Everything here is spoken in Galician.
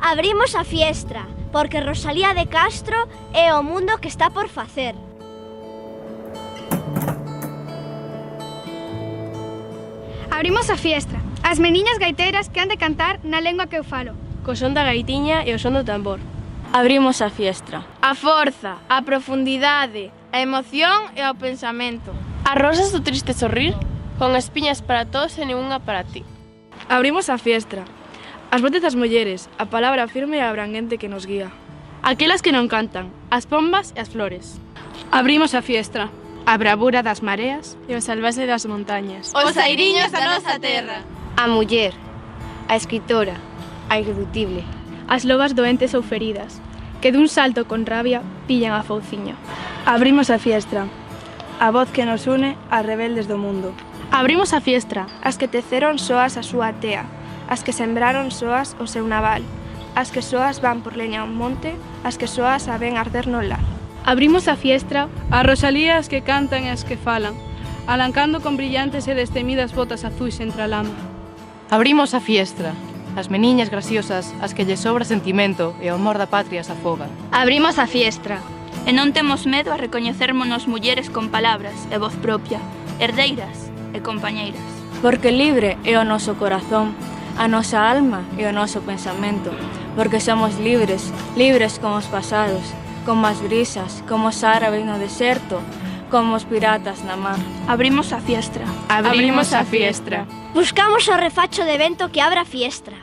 Abrimos a fiestra, porque Rosalía de Castro é o mundo que está por facer. Abrimos a fiestra, as meniñas gaiteiras que han de cantar na lengua que eu falo. Co son da gaitiña e o son do tambor. Abrimos a fiestra. A forza, a profundidade, a emoción e o pensamento. As rosas do triste sorrir, con espiñas para todos e ninguna para ti. Abrimos a fiestra. As voces das mulleres, a palabra firme e abranguente que nos guía. Aquelas que non cantan, as pombas e as flores. Abrimos a fiestra. A bravura das mareas E o salvaxe das montañas. Os airiños da nosa terra. A muller, a escritora, a irreductible. As lobas doentes ou feridas, que dun salto con rabia pillan a fouciña. Abrimos a fiestra. A voz que nos une ás rebeldes do mundo. Abrimos a fiestra. As que teceron soas a súa tea, as que sembraron soas o seu naval, as que soas van por leña ao monte, as que soas a ven arder no lar. Abrimos a fiestra. A Rosalías que cantan e as que falan, alancando con brillantes e destemidas botas azuis entre a lama. Abrimos a fiestra. As meniñas graciosas, as que lle sobra sentimento e o amor da patria se afogan. Abrimos a fiestra. E non temos medo a recoñecermonos mulleres con palabras e voz propia, herdeiras e compañeiras. Porque libre é o noso corazón, a nosa alma e o noso pensamento. Porque somos libres, libres como os pasados, como as brisas, como os árabes no deserto, como os piratas na mar. Abrimos a fiestra. Abrimos a fiestra. Buscamos o refacho de vento que abra a fiestra.